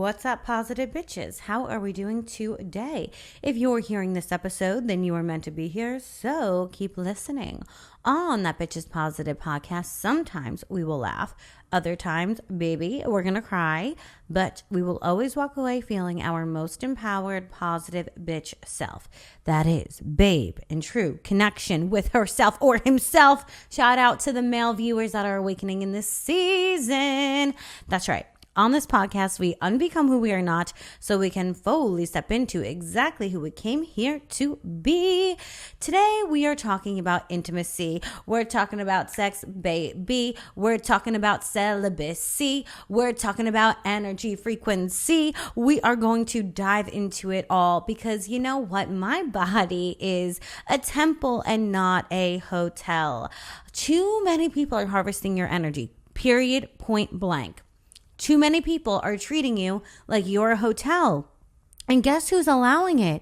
What's up, positive bitches? How are we doing today? If you're hearing this episode, then you are meant to be here, so keep listening. On that Bitches Positive podcast, sometimes we will laugh. Other times, baby, we're going to cry. But we will always walk away feeling our most empowered, positive bitch self. That is, babe, in true connection with herself or himself. Shout out to the male viewers that are awakening in this season. That's right. On this podcast, we unbecome who we are not so we can fully step into exactly who we came here to be. Today, we are talking about intimacy. We're talking about sex, baby. We're talking about celibacy. We're talking about energy frequency. We are going to dive into it all because you know what? My body is a temple and not a hotel. Too many people are harvesting your energy, period, point blank. Too many people are treating you like you're a hotel. And guess who's allowing it?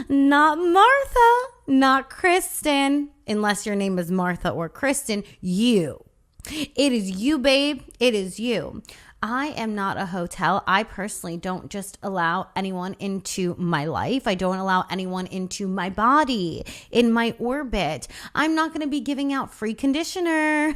Not Martha, not Kristen. Unless your name is Martha or Kristen, you. It is you, babe. It is you. I am not a hotel. I personally don't just allow anyone into my life. I don't allow anyone into my body, in my orbit. I'm not going to be giving out free conditioner,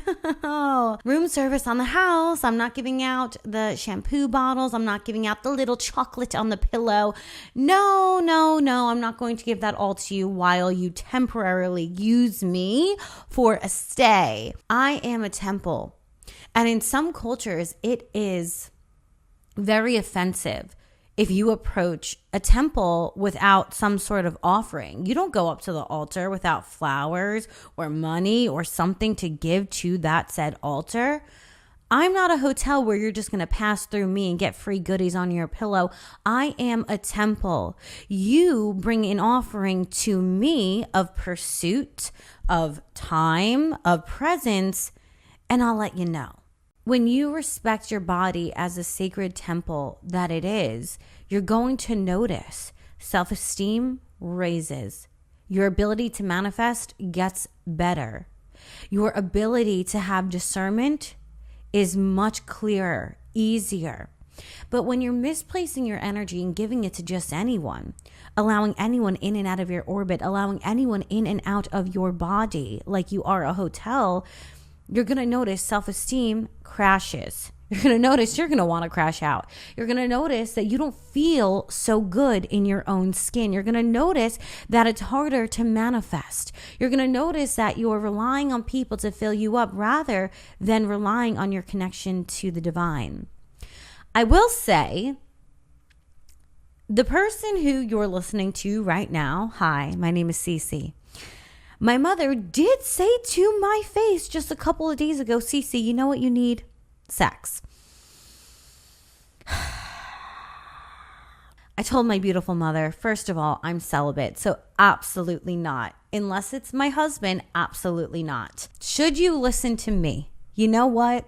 room service on the house. I'm not giving out the shampoo bottles. I'm not giving out the little chocolate on the pillow. No. I'm not going to give that all to you while you temporarily use me for a stay. I am a temple. And in some cultures, it is very offensive if you approach a temple without some sort of offering. You don't go up to the altar without flowers or money or something to give to that said altar. I'm not a hotel where you're just going to pass through me and get free goodies on your pillow. I am a temple. You bring an offering to me of pursuit, of time, of presence, and I'll let you know. When you respect your body as a sacred temple that it is, you're going to notice self-esteem raises. Your ability to manifest gets better. Your ability to have discernment is much clearer, easier. But when you're misplacing your energy and giving it to just anyone, allowing anyone in and out of your orbit, allowing anyone in and out of your body like you are a hotel, you're going to notice self-esteem crashes. You're going to notice you're going to want to crash out. You're going to notice that you don't feel so good in your own skin. You're going to notice that it's harder to manifest. You're going to notice that you're relying on people to fill you up rather than relying on your connection to the divine. I will say, the person who you're listening to right now, hi, my name is Cece. My mother did say to my face just a couple of days ago, Cece, you know what you need? Sex. I told my beautiful mother, first of all, I'm celibate, so absolutely not. Unless it's my husband, absolutely not. Should you listen to me? You know what?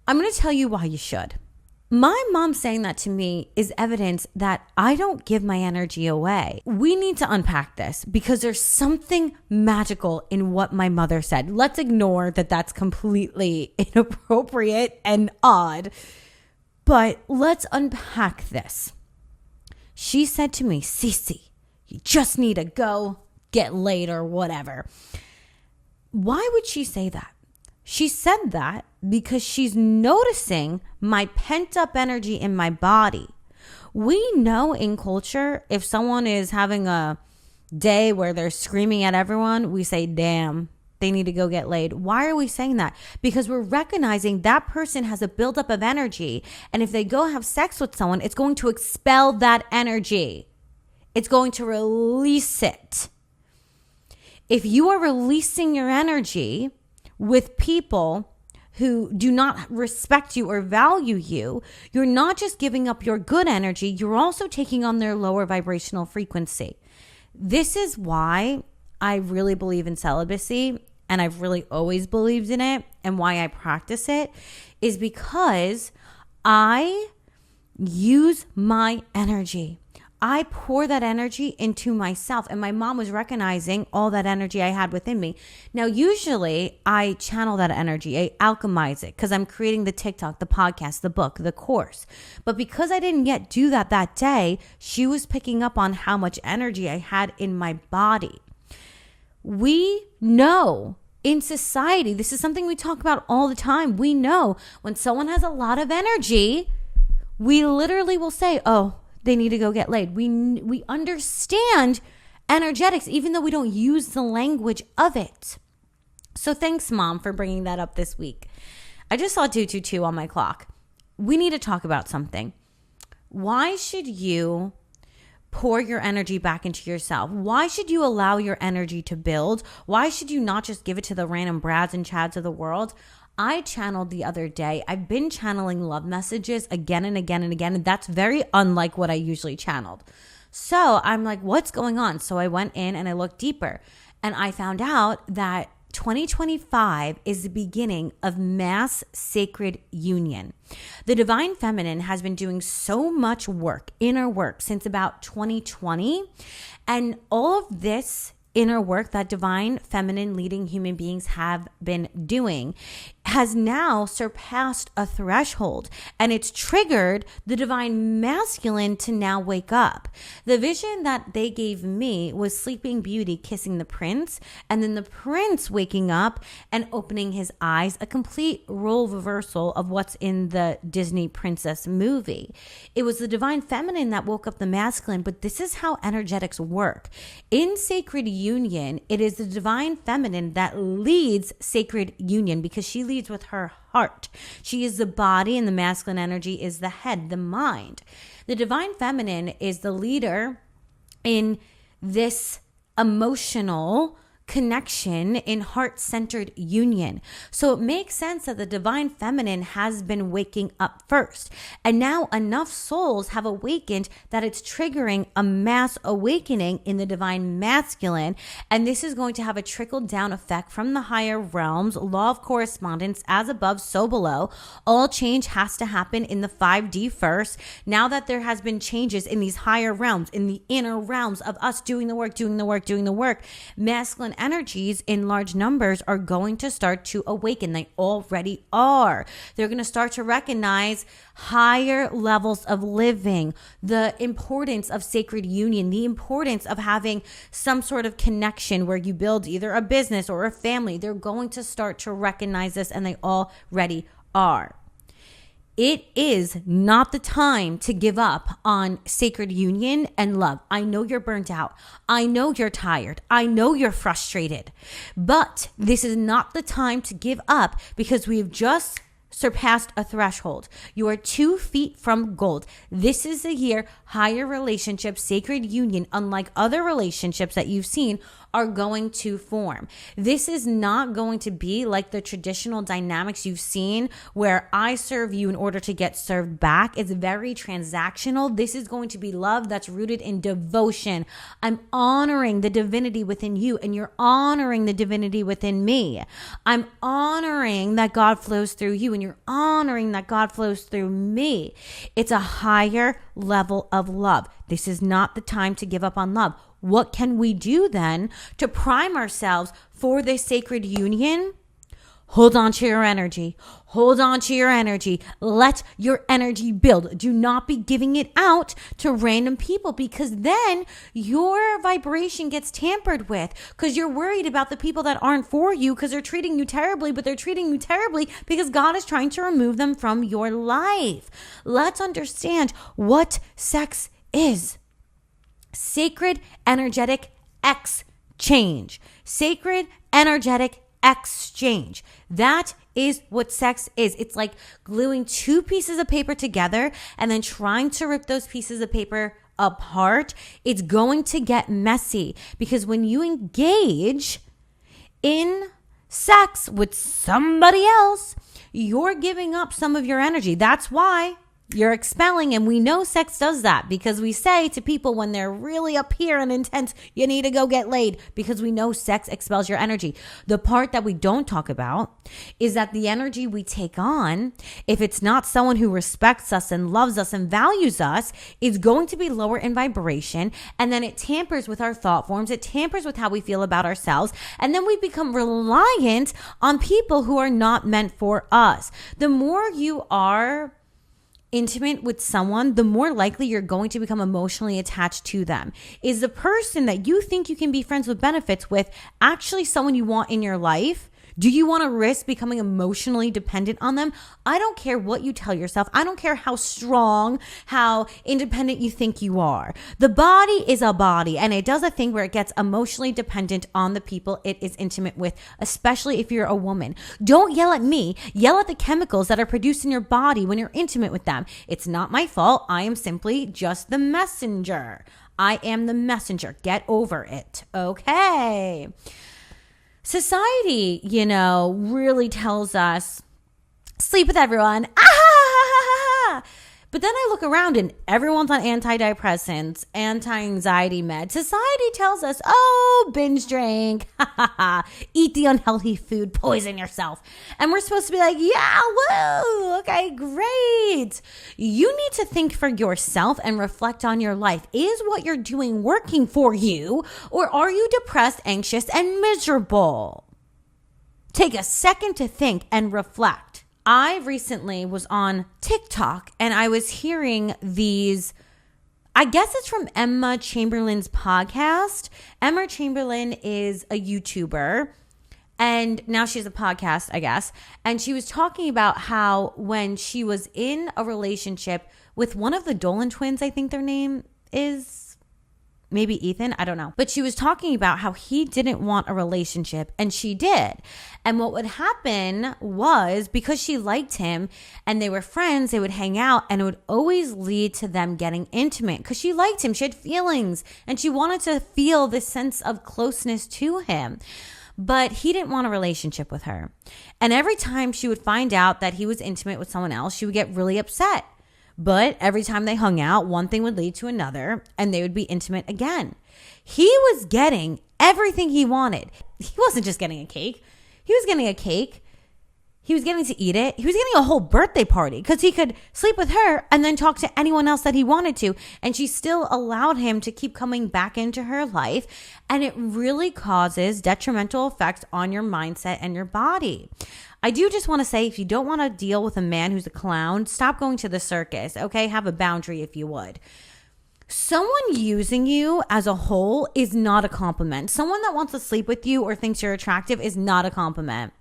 I'm going to tell you why you should. My mom saying that to me is evidence that I don't give my energy away. We need to unpack this because there's something magical in what my mother said. Let's ignore that that's completely inappropriate and odd, but let's unpack this. She said to me, Cece, you just need to go get laid or whatever. Why would she say that? She said that because she's noticing my pent up energy in my body. We know in culture, if someone is having a day where they're screaming at everyone, we say, damn, they need to go get laid. Why are we saying that? Because we're recognizing that person has a buildup of energy. And if they go have sex with someone, it's going to expel that energy. It's going to release it. If you are releasing your energy with people who do not respect you or value you, you're not just giving up your good energy, you're also taking on their lower vibrational frequency. This is why I really believe in celibacy, and I've really always believed in it, and why I practice it is because I use my energy. I pour that energy into myself. And my mom was recognizing all that energy I had within me. Now, usually I channel that energy, I alchemize it because I'm creating the TikTok, the podcast, the book, the course. But because I didn't yet do that day, she was picking up on how much energy I had in my body. We know in society, this is something we talk about all the time. We know when someone has a lot of energy, we literally will say, oh, they need to go get laid. We understand energetics, even though we don't use the language of it. So thanks, Mom, for bringing that up this week. I just saw 222 on my clock. We need to talk about something. Why should you pour your energy back into yourself? Why should you allow your energy to build? Why should you not just give it to the random Brads and Chads of the world? I channeled the other day. I've been channeling love messages again and again and again, and that's very unlike what I usually channeled. So I'm like, what's going on? So I went in and I looked deeper, and I found out that 2025 is the beginning of mass sacred union. The divine feminine has been doing so much work, inner work, since about 2020, and all of this inner work that divine feminine leading human beings have been doing has now surpassed a threshold, and it's triggered the divine masculine to now wake up. The vision that they gave me was Sleeping Beauty kissing the prince, and then the prince waking up and opening his eyes, a complete role reversal of what's in the Disney princess movie. It was the divine feminine that woke up the masculine, but this is how energetics work. In sacred union, it is the divine feminine that leads sacred union because she leads with her heart. She is the body, and the masculine energy is the head, the mind. The divine feminine is the leader in this emotional connection in heart-centered union. So it makes sense that the divine feminine has been waking up first. And now enough souls have awakened that it's triggering a mass awakening in the divine masculine. And this is going to have a trickle-down effect from the higher realms, law of correspondence, as above, so below. All change has to happen in the 5D first. Now that there has been changes in these higher realms, in the inner realms of us doing the work, masculine energies in large numbers are going to start to awaken. They already are. They're going to start to recognize higher levels of living, the importance of sacred union, the importance of having some sort of connection where you build either a business or a family. They're going to start to recognize this, and they already are. It is not the time to give up on sacred union and love. I know you're burnt out. I know you're tired. I know you're frustrated. But this is not the time to give up because we've just surpassed a threshold. You are 2 feet from gold. This is the year higher relationships, sacred union, unlike other relationships that you've seen, are going to form. This is not going to be like the traditional dynamics you've seen where I serve you in order to get served back. It's very transactional. This is going to be love that's rooted in devotion. I'm honoring the divinity within you, and you're honoring the divinity within me. I'm honoring that God flows through you, and you're honoring that God flows through me. It's a higher level of love. This is not the time to give up on love. What can we do then to prime ourselves for this sacred union? Hold on to your energy. Hold on to your energy. Let your energy build. Do not be giving it out to random people, because then your vibration gets tampered with, because you're worried about the people that aren't for you because they're treating you terribly, but they're treating you terribly because God is trying to remove them from your life. Let's understand what sex is. Sacred energetic exchange. Sacred energetic exchange. That is what sex is. It's like gluing 2 pieces of paper together and then trying to rip those pieces of paper apart. It's going to get messy, because when you engage in sex with somebody else, you're giving up some of your energy. That's why You're expelling, and we know sex does that because we say to people when they're really up here and intense, you need to go get laid, because we know sex expels your energy. The part that we don't talk about is that the energy we take on, if it's not someone who respects us and loves us and values us, is going to be lower in vibration, and then it tampers with our thought forms. It tampers with how we feel about ourselves, and then we become reliant on people who are not meant for us. The more you are intimate with someone, the more likely you're going to become emotionally attached to them. Is the person that you think you can be friends with benefits with actually someone you want in your life? Do you want to risk becoming emotionally dependent on them? I don't care what you tell yourself. I don't care how strong, how independent you think you are. The body is a body, and it does a thing where it gets emotionally dependent on the people it is intimate with, especially if you're a woman. Don't yell at me. Yell at the chemicals that are produced in your body when you're intimate with them. It's not my fault. I am simply just the messenger. I am the messenger. Get over it. Okay. Society, really tells us, sleep with everyone. But then I look around and everyone's on antidepressants, anti-anxiety meds. Society tells us, binge drink, eat the unhealthy food, poison yourself. And we're supposed to be like, yeah, woo, okay, great. You need to think for yourself and reflect on your life. Is what you're doing working for you, or are you depressed, anxious, and miserable? Take a second to think and reflect. I recently was on TikTok and I was hearing these, I guess it's from Emma Chamberlain's podcast. Emma Chamberlain is a YouTuber and now she's a podcast, I guess. And she was talking about how when she was in a relationship with one of the Dolan twins, I think their name is, maybe Ethan, I don't know. But she was talking about how he didn't want a relationship and she did. And what would happen was, because she liked him and they were friends, they would hang out and it would always lead to them getting intimate because she liked him. She had feelings and she wanted to feel this sense of closeness to him. But he didn't want a relationship with her. And every time she would find out that he was intimate with someone else, she would get really upset. But every time they hung out, one thing would lead to another and they would be intimate again. He was getting everything he wanted. He wasn't just getting a cake. He was getting a cake. He was getting to eat it. He was getting a whole birthday party because he could sleep with her and then talk to anyone else that he wanted to. And she still allowed him to keep coming back into her life. And it really causes detrimental effects on your mindset and your body. I do just want to say, if you don't want to deal with a man who's a clown, stop going to the circus, okay? Have a boundary if you would. Someone using you as a whole is not a compliment. Someone that wants to sleep with you or thinks you're attractive is not a compliment.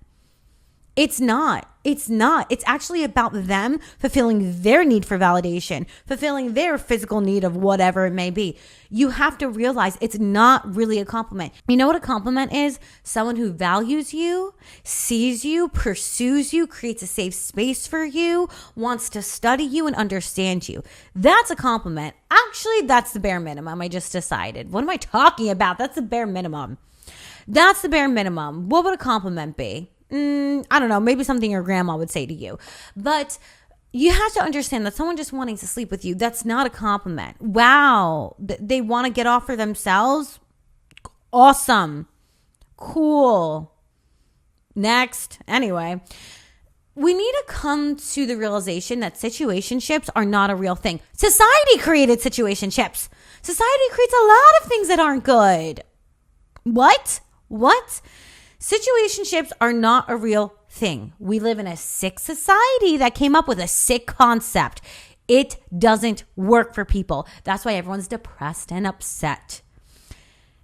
It's not. It's not. It's actually about them fulfilling their need for validation, fulfilling their physical need of whatever it may be. You have to realize it's not really a compliment. You know what a compliment is? Someone who values you, sees you, pursues you, creates a safe space for you, wants to study you and understand you. That's a compliment. Actually, that's the bare minimum. I just decided. What am I talking about? That's the bare minimum. That's the bare minimum. What would a compliment be? I don't know, maybe something your grandma would say to you. But you have to understand that someone just wanting to sleep with you, that's not a compliment. Wow, they want to get off for themselves? Awesome. Cool. Next. Anyway, we need to come to the realization that situationships are not a real thing. Society created situationships. Society creates a lot of things that aren't good. What? Situationships are not a real thing. We live in a sick society that came up with a sick concept. It doesn't work for people. That's why everyone's depressed and upset.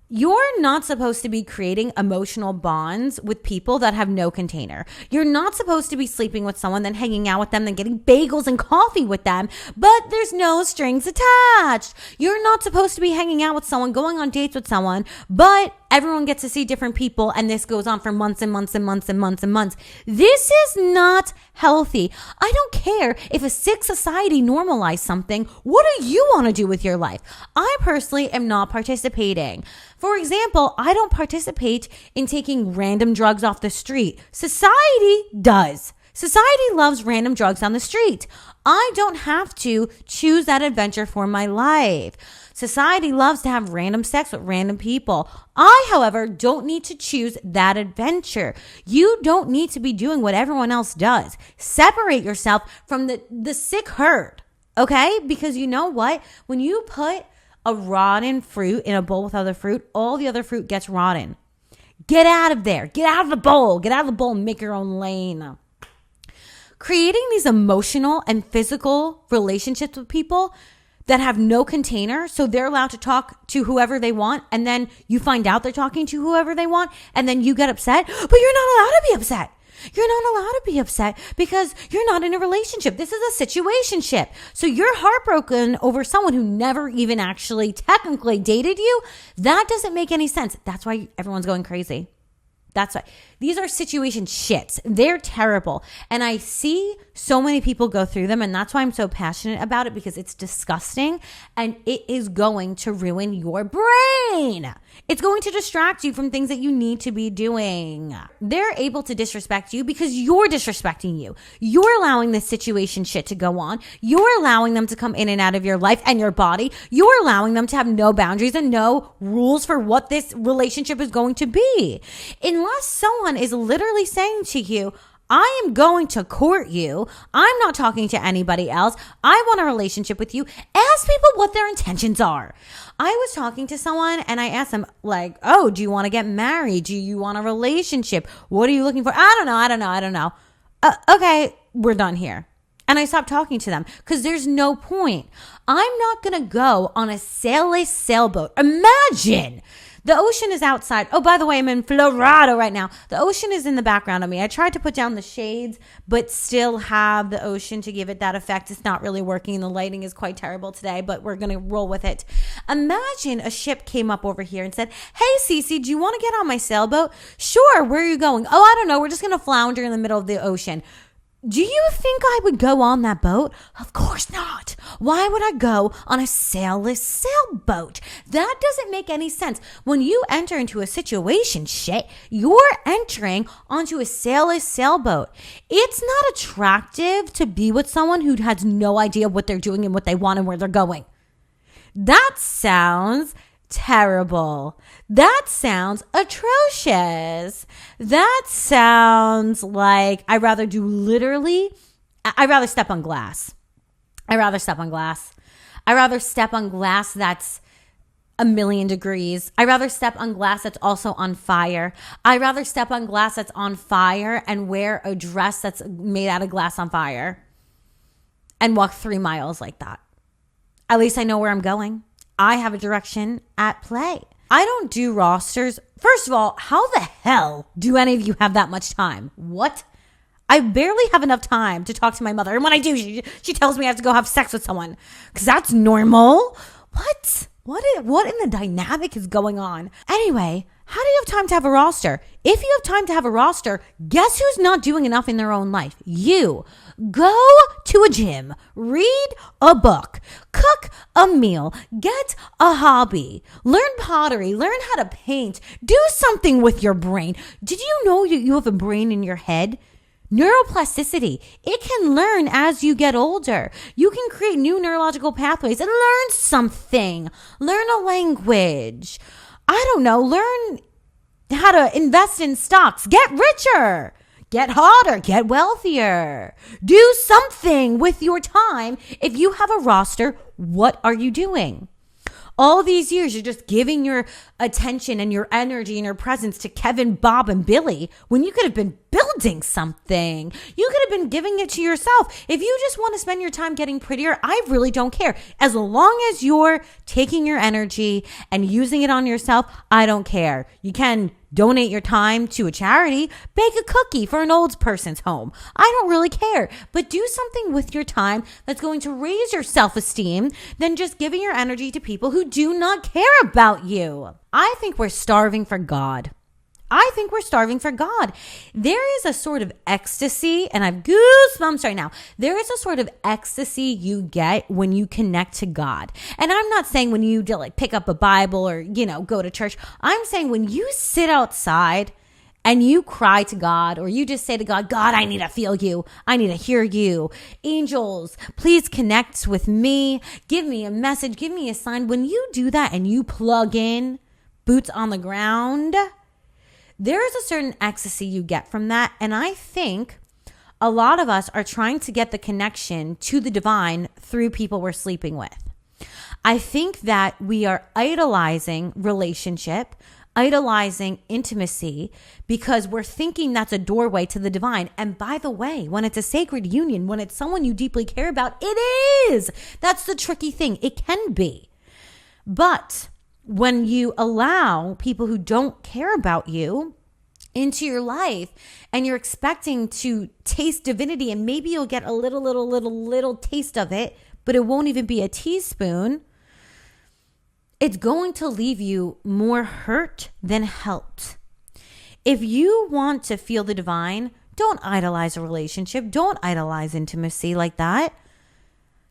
You're not supposed to be creating emotional bonds with people that have no container. You're not supposed to be sleeping with someone, then hanging out with them, then getting bagels and coffee with them, but there's no strings attached. You're not supposed to be hanging out with someone, going on dates with someone, but everyone gets to see different people, and this goes on for months and months and months and months and months. This is not healthy. I don't care if a sick society normalized something. What do you want to do with your life? I personally am not participating. For example, I don't participate in taking random drugs off the street. Society does. Society loves random drugs on the street. I don't have to choose that adventure for my life. Society loves to have random sex with random people. I, however, don't need to choose that adventure. You don't need to be doing what everyone else does. Separate yourself from the sick herd, okay? Because you know what? When you put a rotten fruit in a bowl with other fruit, all the other fruit gets rotten. Get out of there. Get out of the bowl. Get out of the bowl and make your own lane. Creating these emotional and physical relationships with people that have no container, so they're allowed to talk to whoever they want, and then you find out they're talking to whoever they want, and then you get upset, but you're not allowed to be upset. You're not allowed to be upset because you're not in a relationship. This is a situationship. So you're heartbroken over someone who never even actually technically dated you. That doesn't make any sense. That's why everyone's going crazy. That's why. These are situation shits. They're terrible. And I see so many people go through them. And that's why I'm so passionate about it, because it's disgusting and it is going to ruin your brain. It's going to distract you from things that you need to be doing. They're able to disrespect you because you're disrespecting you. You're allowing this situation shit to go on. You're allowing them to come in and out of your life and your body. You're allowing them to have no boundaries and no rules for what this relationship is going to be. Unless someone is literally saying to you, I am going to court you. I'm not talking to anybody else. I want a relationship with you. Ask people what their intentions are. I was talking to someone and I asked them like, oh, do you want to get married? Do you want a relationship? What are you looking for? I don't know. Okay, we're done here. And I stopped talking to them because there's no point. I'm not going to go on a sailless sailboat. Imagine. The ocean is outside. Oh, by the way, I'm in Florida right now. The ocean is in the background of me. I tried to put down the shades, but still have the ocean to give it that effect. It's not really working. The lighting is quite terrible today, but we're going to roll with it. Imagine a ship came up over here and said, hey, Cece, do you want to get on my sailboat? Sure. Where are you going? Oh, I don't know. We're just going to flounder in the middle of the ocean. Do you think I would go on that boat? Of course not. Why would I go on a sailless sailboat? That doesn't make any sense. When you enter into a situation, you're entering onto a sailless sailboat. It's not attractive to be with someone who has no idea what they're doing and what they want and where they're going. That sounds terrible. That sounds atrocious. That sounds like I'd rather step on glass. I'd rather step on glass that's 1,000,000 degrees. I'd rather step on glass that's also on fire. I'd rather step on glass that's on fire and wear a dress that's made out of glass on fire and walk 3 miles like that. At least I know where I'm going. I have a direction at play. I don't do rosters. First of all, how the hell do any of you have that much time? What? I barely have enough time to talk to my mother. And when I do, she tells me I have to go have sex with someone. Because that's normal. What? What in the dynamic is going on? Anyway, how do you have time to have a roster? If you have time to have a roster, guess who's not doing enough in their own life? You. Go to a gym, read a book, cook a meal, get a hobby, learn pottery, learn how to paint, do something with your brain. Did you know you have a brain in your head? Neuroplasticity. It can learn as you get older. You can create new neurological pathways and learn something. Learn a language. I don't know. Learn how to invest in stocks. Get richer. Get hotter, get wealthier. Do something with your time. If you have a roster, what are you doing? All these years, you're just giving your attention and your energy and your presence to Kevin, Bob, and Billy when you could have been building something. You could have been giving it to yourself. If you just want to spend your time getting prettier, I really don't care. As long as you're taking your energy and using it on yourself, I don't care. You can donate your time to a charity, bake a cookie for an old person's home. I don't really care, but do something with your time that's going to raise your self-esteem than just giving your energy to people who do not care about you. I think we're starving for God. There is a sort of ecstasy, and I have goosebumps right now. There is a sort of ecstasy you get when you connect to God. And I'm not saying when you pick up a Bible or, go to church. I'm saying when you sit outside and you cry to God, or you just say to God, God, I need to feel you. I need to hear you. Angels, please connect with me. Give me a message. Give me a sign. When you do that and you plug in, boots on the ground, there is a certain ecstasy you get from that. And I think a lot of us are trying to get the connection to the divine through people we're sleeping with. I think that we are idolizing relationship, idolizing intimacy, because we're thinking that's a doorway to the divine. And by the way, when it's a sacred union, when it's someone you deeply care about, it is. That's the tricky thing. It can be. But when you allow people who don't care about you into your life and you're expecting to taste divinity, and maybe you'll get a little taste of it, but it won't even be a teaspoon, it's going to leave you more hurt than helped. If you want to feel the divine, don't idolize a relationship. Don't idolize intimacy like that.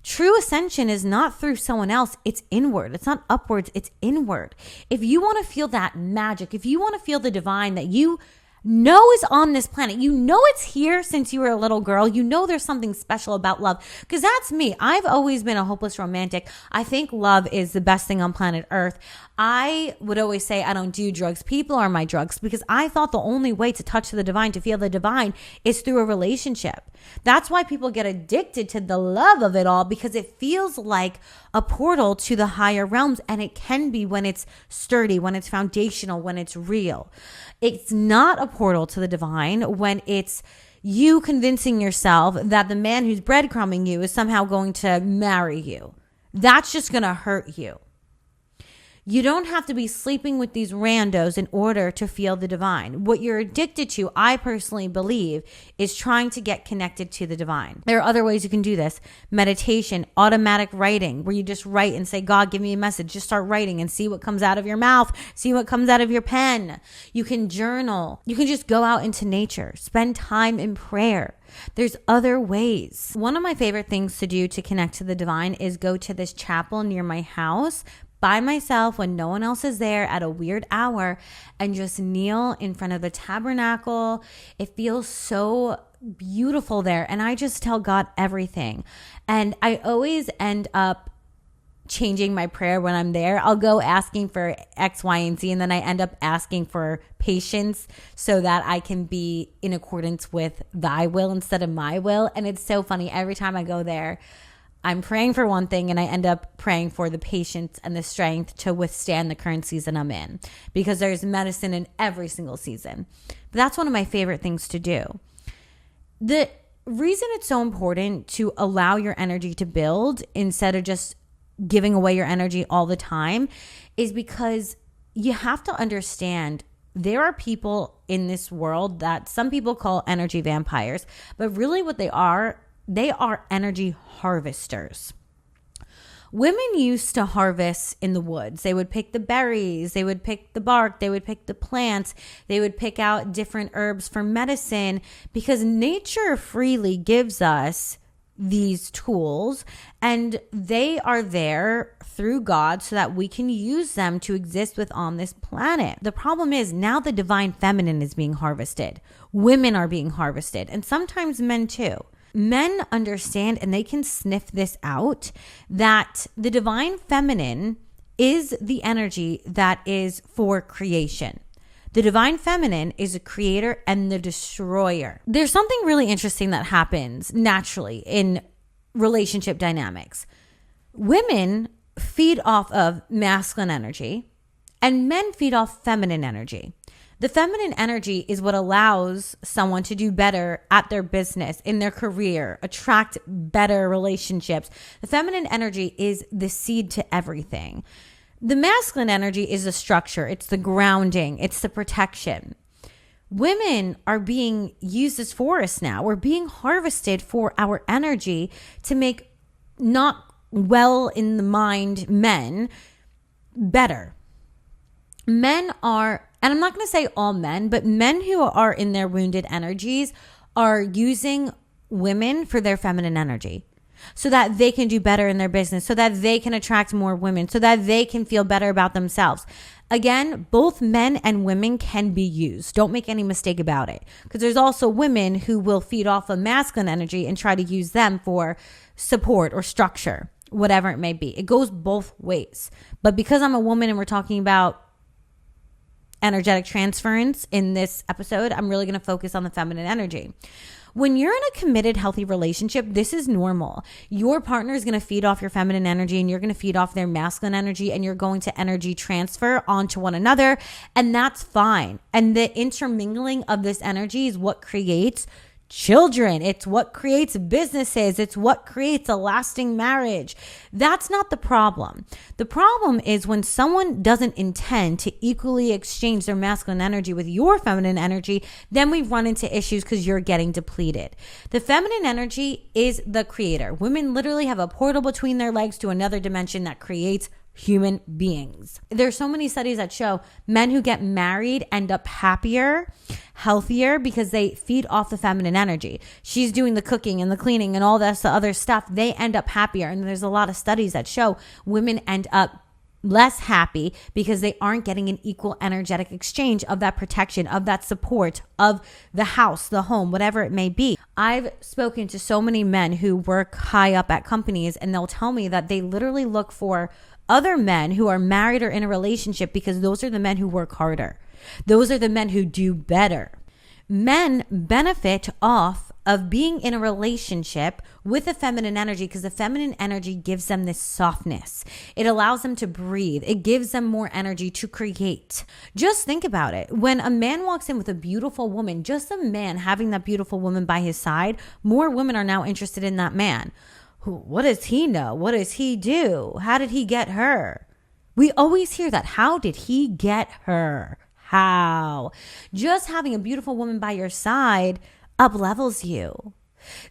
True ascension is not through someone else. It's inward. It's not upwards. It's inward. If you want to feel that magic, if you want to feel the divine that you know is on this planet, you know it's here since you were a little girl, you know there's something special about love, because that's me. I've always been a hopeless romantic. I think love is the best thing on planet Earth. I would always say I don't do drugs. People are my drugs, because I thought the only way to touch the divine, to feel the divine, is through a relationship. That's why people get addicted to the love of it all, because it feels like a portal to the higher realms, and it can be when it's sturdy, when it's foundational, when it's real. It's not a portal to the divine when it's you convincing yourself that the man who's breadcrumbing you is somehow going to marry you. That's just going to hurt you. You don't have to be sleeping with these randos in order to feel the divine. What you're addicted to, I personally believe, is trying to get connected to the divine. There are other ways you can do this. Meditation, automatic writing, where you just write and say, God, give me a message. Just start writing and see what comes out of your mouth. See what comes out of your pen. You can journal. You can just go out into nature. Spend time in prayer. There's other ways. One of my favorite things to do to connect to the divine is go to this chapel near my house by myself when no one else is there at a weird hour and just kneel in front of the tabernacle. It feels so beautiful there. And I just tell God everything. And I always end up changing my prayer when I'm there. I'll go asking for X, Y, and Z, and then I end up asking for patience so that I can be in accordance with thy will instead of my will. And it's so funny. Every time I go there, I'm praying for one thing and I end up praying for the patience and the strength to withstand the current season I'm in, because there's medicine in every single season. But that's one of my favorite things to do. The reason it's so important to allow your energy to build instead of just giving away your energy all the time is because you have to understand there are people in this world that some people call energy vampires, but really what they are energy harvesters. Women used to harvest in the woods. They would pick the berries, they would pick the bark, they would pick the plants, they would pick out different herbs for medicine, because nature freely gives us these tools and they are there through God so that we can use them to exist with on this planet. The problem is now the divine feminine is being harvested. Women are being harvested, and sometimes men too. Men understand, and they can sniff this out, that the divine feminine is the energy that is for creation. The divine feminine is a creator and the destroyer. There's something really interesting that happens naturally in relationship dynamics. Women feed off of masculine energy and men feed off feminine energy. The feminine energy is what allows someone to do better at their business, in their career, attract better relationships. The feminine energy is the seed to everything. The masculine energy is the structure. It's the grounding. It's the protection. Women are being used as forests now. We're being harvested for our energy to make not well in the mind men better. Men are, and I'm not going to say all men, but men who are in their wounded energies are using women for their feminine energy. so that they can do better in their business, so that they can attract more women, so that they can feel better about themselves. Again, both men and women can be used. Don't make any mistake about it. Because there's also women who will feed off of masculine energy and try to use them for support or structure, whatever it may be. It goes both ways. But because I'm a woman and we're talking about energetic transference in this episode, I'm really going to focus on the feminine energy. When you're in a committed, healthy relationship, this is normal. Your partner is going to feed off your feminine energy and you're going to feed off their masculine energy, and you're going to energy transfer onto one another, and that's fine. And the intermingling of this energy is what creates children. It's what creates businesses. It's what creates a lasting marriage. That's not the problem. The problem is when someone doesn't intend to equally exchange their masculine energy with your feminine energy, then we run into issues because you're getting depleted. The feminine energy is the creator. Women literally have a portal between their legs to another dimension that creates human beings. There's so many studies that show men who get married end up happier, healthier, because they feed off the feminine energy. She's doing the cooking and the cleaning and all this other stuff. They end up happier. And there's a lot of studies that show women end up less happy because they aren't getting an equal energetic exchange of that protection, of that support, of the house, the home, whatever it may be. I've spoken to so many men who work high up at companies, and they'll tell me that they literally look for other men who are married or in a relationship because those are the men who work harder. Those are the men who do better. Men benefit off of being in a relationship with a feminine energy because the feminine energy gives them this softness. It allows them to breathe. It gives them more energy to create. Just think about it. When a man walks in with a beautiful woman, just a man having that beautiful woman by his side, more women are now interested in that man. What does he know? What does he do? How did he get her? We always hear that. How did he get her? How? Just having a beautiful woman by your side up-levels you.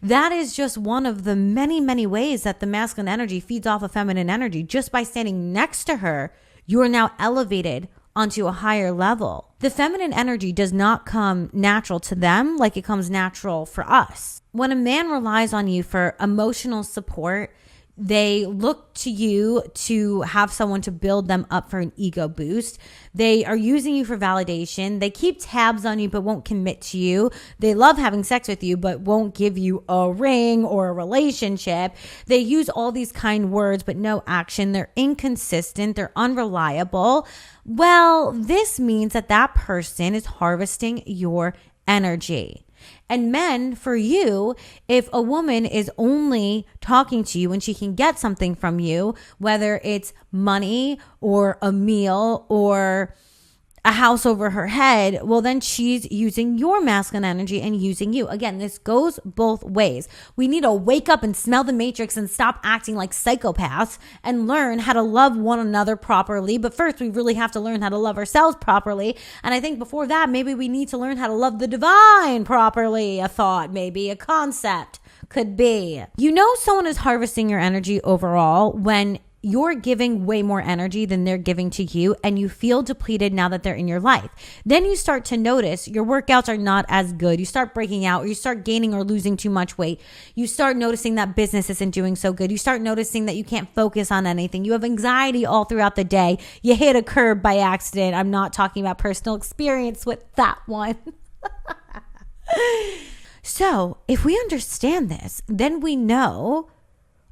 That is just one of the many, many ways that the masculine energy feeds off of feminine energy. Just by standing next to her, you are now elevated onto a higher level. The feminine energy does not come natural to them like it comes natural for us. When a man relies on you for emotional support, they look to you to have someone to build them up for an ego boost. They are using you for validation. They keep tabs on you but won't commit to you. They love having sex with you but won't give you a ring or a relationship. They use all these kind words but no action. They're inconsistent. They're unreliable. Well, this means that that person is harvesting your energy. And men, for you, if a woman is only talking to you when she can get something from you, whether it's money or a meal or a house over her head, well, then she's using your masculine energy and using you. Again, this goes both ways. We need to wake up and smell the matrix and stop acting like psychopaths and learn how to love one another properly. But first, we really have to learn how to love ourselves properly. And I think before that, maybe we need to learn how to love the divine properly. A thought, maybe a concept could be. You know someone is harvesting your energy overall when you're giving way more energy than they're giving to you, and you feel depleted now that they're in your life. Then you start to notice your workouts are not as good. You start breaking out, or you start gaining or losing too much weight. You start noticing that business isn't doing so good. You start noticing that you can't focus on anything. You have anxiety all throughout the day. You hit a curb by accident. I'm not talking about personal experience with that one. So if we understand this, then we know,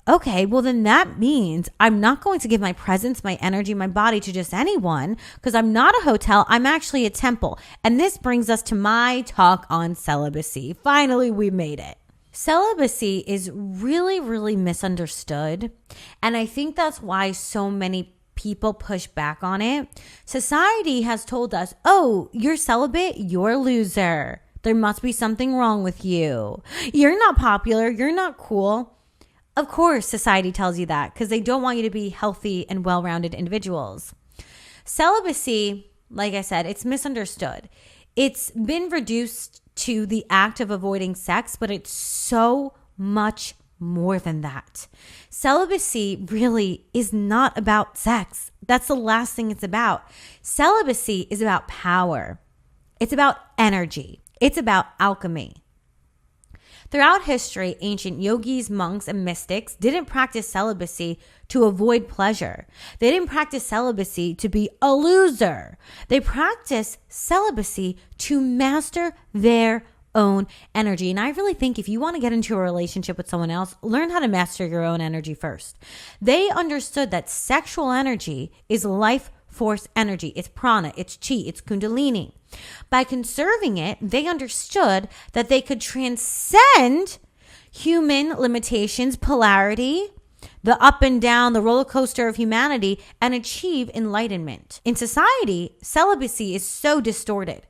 okay, well then that means I'm not going to give my presence, my energy, my body to just anyone, because I'm not a hotel. I'm actually a temple. And this brings us to my talk on celibacy. Finally, we made it. Celibacy is really, really misunderstood. And I think that's why so many people push back on it. Society has told us, oh, you're celibate, you're a loser. There must be something wrong with you. You're not popular. You're not cool. Of course, society tells you that because they don't want you to be healthy and well-rounded individuals. Celibacy, like I said, it's misunderstood. It's been reduced to the act of avoiding sex, but it's so much more than that. Celibacy really is not about sex. That's the last thing it's about. Celibacy is about power. It's about energy. It's about alchemy. Throughout history, ancient yogis, monks, and mystics didn't practice celibacy to avoid pleasure. They didn't practice celibacy to be a loser. They practiced celibacy to master their own energy. And I really think if you want to get into a relationship with someone else, learn how to master your own energy first. They understood that sexual energy is life force energy. It's prana, it's chi, it's kundalini. By conserving it, they understood that they could transcend human limitations, polarity, the up and down, the roller coaster of humanity, and achieve enlightenment. In society, celibacy is so distorted,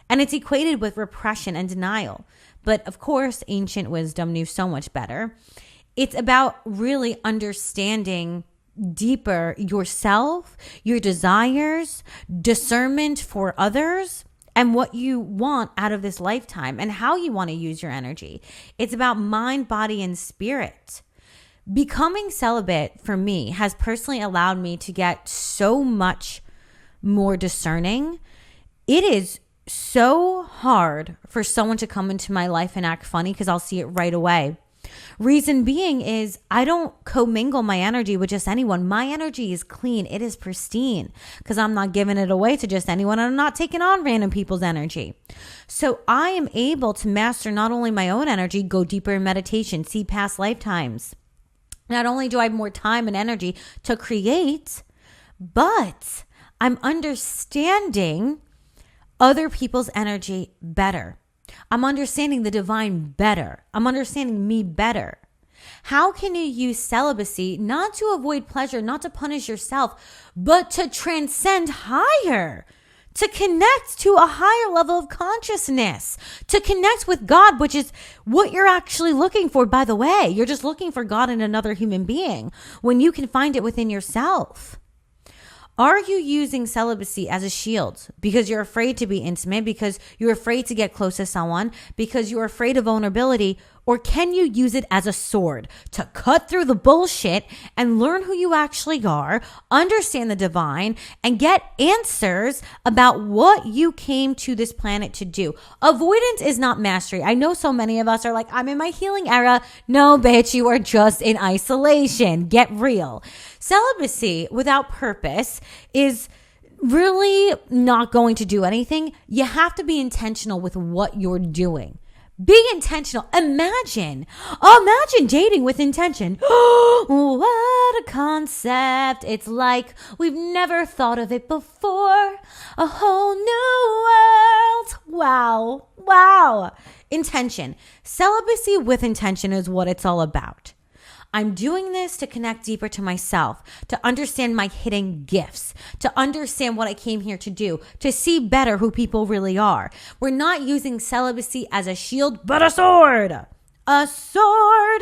and it's equated with repression and denial. But of course, ancient wisdom knew so much better. It's about really understanding deeper yourself, your desires, discernment for others, and what you want out of this lifetime and how you want to use your energy. It's about mind, body, and spirit. Becoming celibate for me has personally allowed me to get so much more discerning. It is so hard for someone to come into my life and act funny because I'll see it right away. Reason being is I don't commingle my energy with just anyone. My energy is clean. It is pristine because I'm not giving it away to just anyone. I'm not taking on random people's energy. So I am able to master not only my own energy, go deeper in meditation, see past lifetimes. Not only do I have more time and energy to create, but I'm understanding other people's energy better. I'm understanding the divine better. I'm understanding me better. How can you use celibacy not to avoid pleasure, not to punish yourself, but to transcend higher, to connect to a higher level of consciousness, to connect with God, which is what you're actually looking for, by the way. You're just looking for God in another human being when you can find it within yourself. Are you using celibacy as a shield because you're afraid to be intimate, because you're afraid to get close to someone, because you're afraid of vulnerability? Or can you use it as a sword to cut through the bullshit and learn who you actually are, understand the divine, and get answers about what you came to this planet to do? Avoidance is not mastery. I know so many of us are like, I'm in my healing era. No, bitch, you are just in isolation. Get real. Celibacy without purpose is really not going to do anything. You have to be intentional with what you're doing. Be intentional. Imagine dating with intention. What a concept. It's like we've never thought of it before. A whole new world. Wow. Intention. Celibacy with intention is what it's all about. I'm doing this to connect deeper to myself, to understand my hidden gifts, to understand what I came here to do, to see better who people really are. We're not using celibacy as a shield, but a sword. A sword.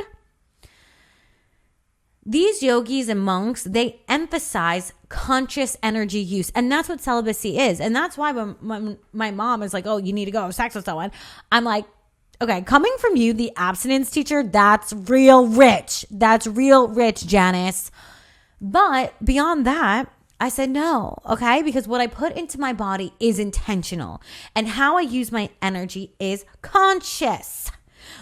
These yogis and monks, they emphasize conscious energy use. And that's what celibacy is. And that's why when my mom is like, oh, you need to go have sex with someone, I'm like, okay, coming from you, the abstinence teacher, that's real rich. That's real rich, Janice. But beyond that, I said no, okay? Because what I put into my body is intentional. And how I use my energy is conscious.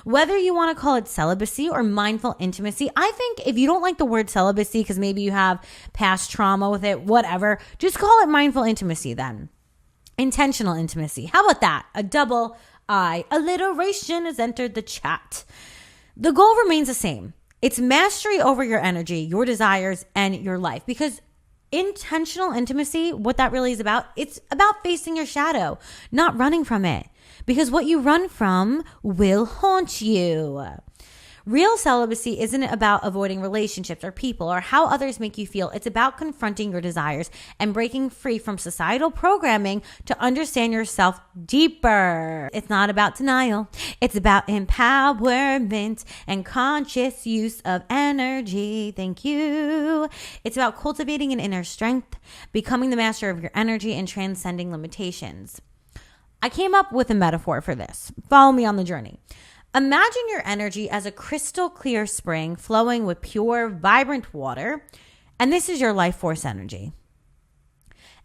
Whether you want to call it celibacy or mindful intimacy, I think if you don't like the word celibacy because maybe you have past trauma with it, whatever, just call it mindful intimacy then. Intentional intimacy. How about that? A double alliteration has entered the chat. The goal remains the same. It's mastery over your energy, your desires, and your life. Because intentional intimacy, what that really is about, it's about facing your shadow, not running from it. Because what you run from will haunt you. Real celibacy isn't about avoiding relationships or people or how others make you feel. It's about confronting your desires and breaking free from societal programming to understand yourself deeper. It's not about denial. It's about empowerment and conscious use of energy. Thank you. It's about cultivating an inner strength, becoming the master of your energy, and transcending limitations. I came up with a metaphor for this. Follow me on the journey. Imagine your energy as a crystal clear spring flowing with pure, vibrant water, and this is your life force energy.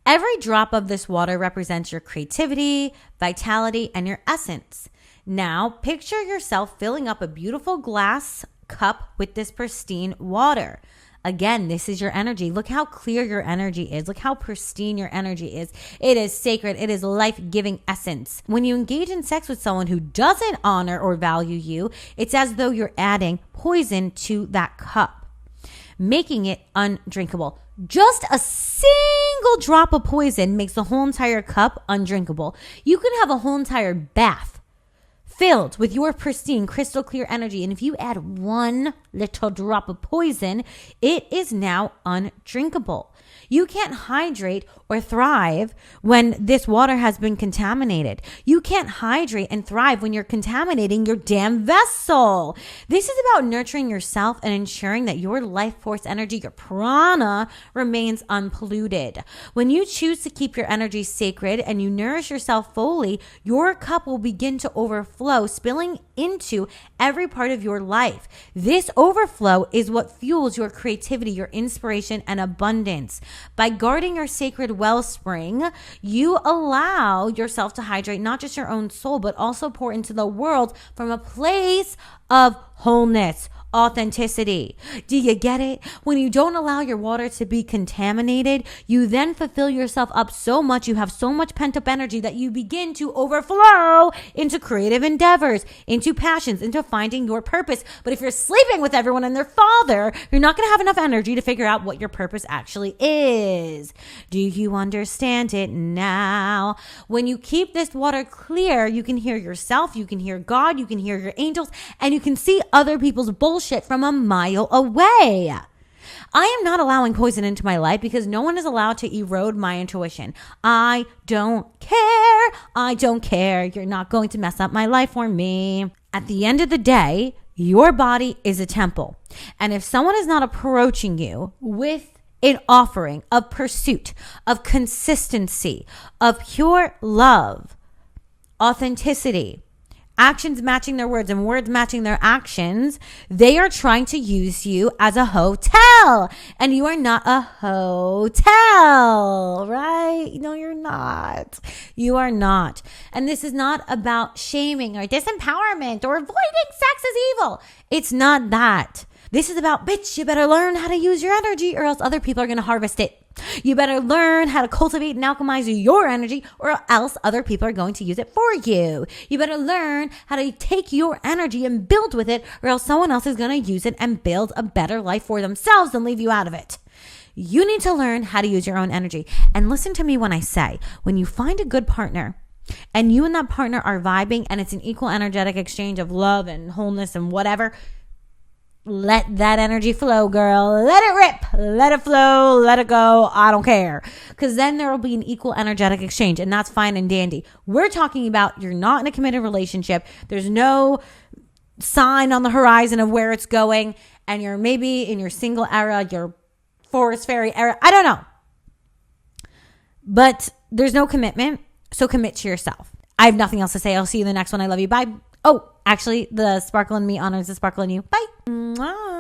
Every drop of this water represents your creativity, vitality, and your essence. Now, picture yourself filling up a beautiful glass cup with this pristine water. Again, this is your energy. Look how clear your energy is. Look how pristine your energy is. It is sacred. It is life-giving essence. When you engage in sex with someone who doesn't honor or value you, it's as though you're adding poison to that cup, making it undrinkable. Just a single drop of poison makes the whole entire cup undrinkable. You can have a whole entire bath filled with your pristine, crystal clear energy. And if you add one little drop of poison, it is now undrinkable. You can't hydrate or thrive when this water has been contaminated. You can't hydrate and thrive when you're contaminating your damn vessel. This is about nurturing yourself and ensuring that your life force energy, your prana, remains unpolluted. When you choose to keep your energy sacred and you nourish yourself fully, your cup will begin to overflow, spilling into every part of your life. This overflow is what fuels your creativity, your inspiration, and abundance. By guarding your sacred wellspring, you allow yourself to hydrate not just your own soul, but also pour into the world from a place of wholeness, authenticity. Do you get it? When you don't allow your water to be contaminated, you then fulfill yourself up so much, you have so much pent-up energy that you begin to overflow into creative endeavors, into passions, into finding your purpose. But if you're sleeping with everyone and their father, you're not going to have enough energy to figure out what your purpose actually is. Do you understand it now? When you keep this water clear, you can hear yourself, you can hear God, you can hear your angels, and you can see other people's bullshit from a mile away. I am not allowing poison into my life because no one is allowed to erode my intuition. I don't care. I don't care. You're not going to mess up my life for me. At the end of the day, your body is a temple. And if someone is not approaching you with an offering of pursuit, of consistency, of pure love, authenticity, actions matching their words and words matching their actions, they are trying to use you as a hotel. And you are not a hotel, right? No, you're not. You are not. And this is not about shaming or disempowerment or avoiding sex as evil. It's not that. This is about, bitch, you better learn how to use your energy or else other people are going to harvest it. You better learn how to cultivate and alchemize your energy or else other people are going to use it for you. You better learn how to take your energy and build with it or else someone else is going to use it and build a better life for themselves and leave you out of it. You need to learn how to use your own energy. And listen to me when I say, when you find a good partner and you and that partner are vibing and it's an equal energetic exchange of love and wholeness and whatever, let that energy flow, girl. Let it rip. Let it flow. Let it go. I don't care. Because then there will be an equal energetic exchange, and that's fine and dandy. We're talking about you're not in a committed relationship. There's no sign on the horizon of where it's going, and you're maybe in your single era, your forest fairy era. I don't know. But there's no commitment, so commit to yourself. I have nothing else to say. I'll see you in the next one. I love you. Bye. Oh, actually, the sparkle in me honors the sparkle in you. Bye. Mwah.